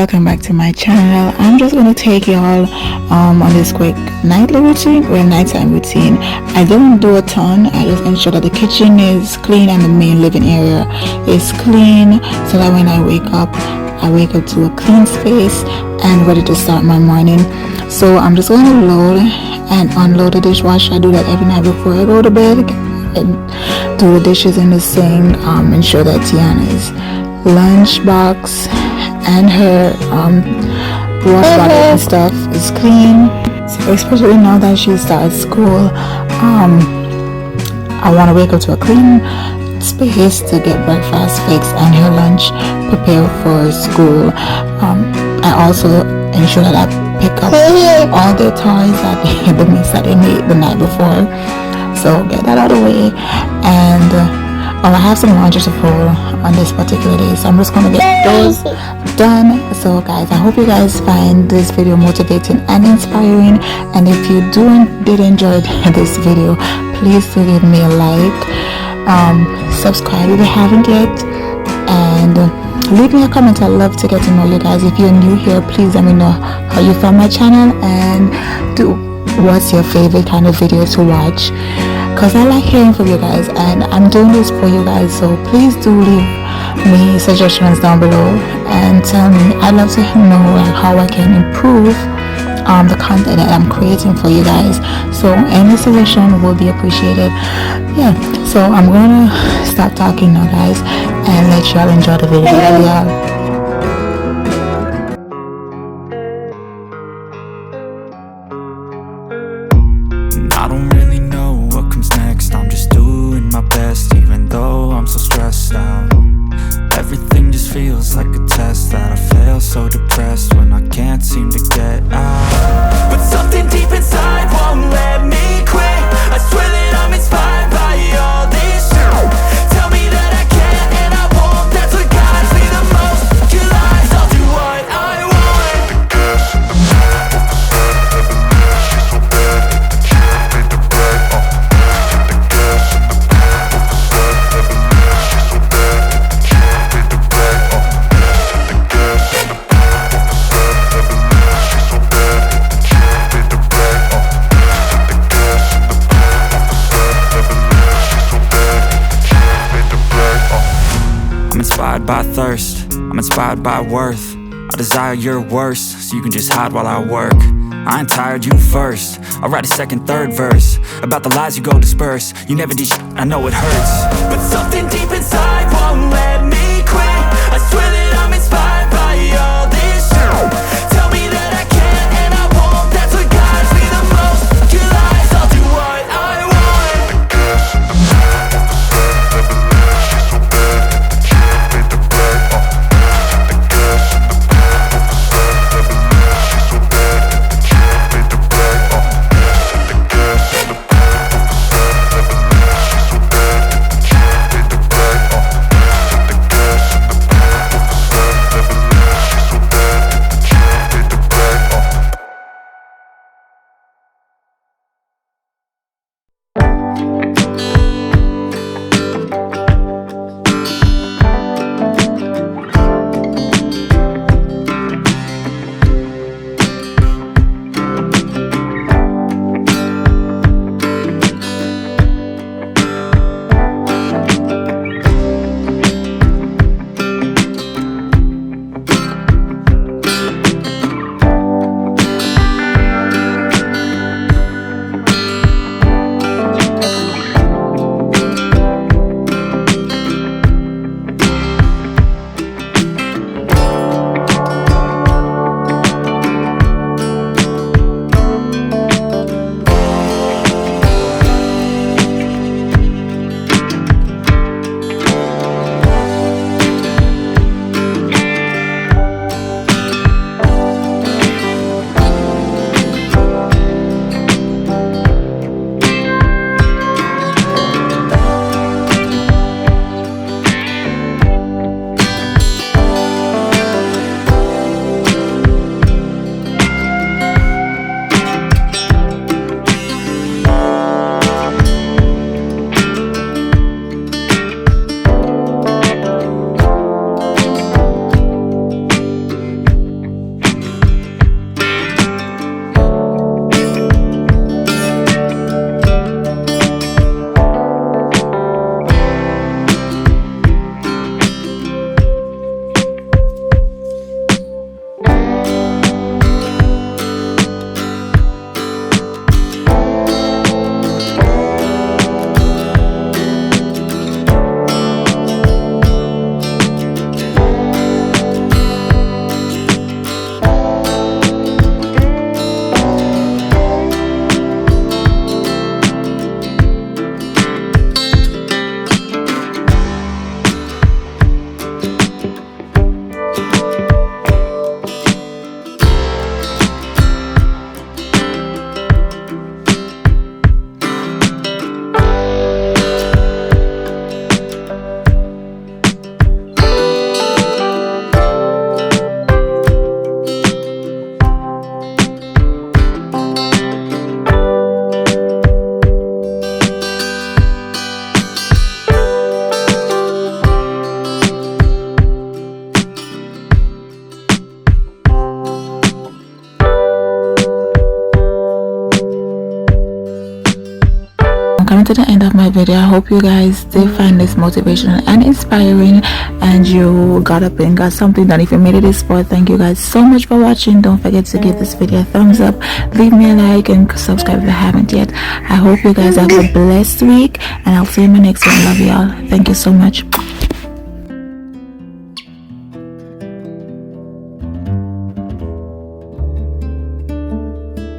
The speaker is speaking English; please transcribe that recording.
welcome back to my channel. I'm just going to take y'all on this quick nightly routine or nighttime routine. I don't do a ton. I just ensure that the kitchen is clean and the main living area is clean, so that when I wake up to a clean space and ready to start my morning. So I'm just going to load and unload the dishwasher. I do that every night before I go to bed, and do the dishes in the sink. Ensure that Tiana's lunchbox and her water bottle and stuff is clean. So especially now that she starts school, I want to wake up to a clean space to get breakfast fixed and her lunch prepared for school. I also ensure that I pick up all the toys that the mess that they made the night before. So get that out of the way, and I have some laundry to fold on this particular day, so I'm just going to get those done. So guys, I hope you guys find this video motivating and inspiring, and if you did enjoy this video, please do give me a like, subscribe if you haven't yet, and leave me a comment. I love to get to know you guys. If you're new here, please let me know how you found my channel and what's your favorite kind of video to watch, because I like hearing from you guys and I'm doing this for you guys. So please do leave me suggestions down below and tell me. I'd love to know how I can improve the content that I'm creating for you guys. So any suggestion will be appreciated. Yeah, so I'm gonna stop talking now, guys, and let y'all enjoy the video. Yeah. I don't really know what comes next. I'm just doing my best, even though I'm so stressed out. Everything just feels like a test that I fail, so depressed when I can't seem to get out. But something deep inside won't let me quit. I swear that I'm inspired by all this shit. Tell me that I can and I won't. That's what guides me the most. Your lies, I'll do what I want. I'm inspired by thirst, I'm inspired by worth. I desire your worst, so you can just hide while I work. I ain't tired, you first. I'll write a second, third verse about the lies you go disperse. You never did shit, I know it hurts, but something deep inside won't let me quit. I swear that I'm inspired by all this shit. Tell me that I can and I won't. That's what guides me the most. Your lies, I'll do what I want. of my video. I hope you guys did find this motivational and inspiring, and you got up and got something done. If you made it this far, thank you guys so much for watching. Don't forget to give this video a thumbs up, leave me a like, and subscribe if you haven't yet. I hope you guys have a blessed week, and I'll see you in my next one. Love y'all. Thank you so much.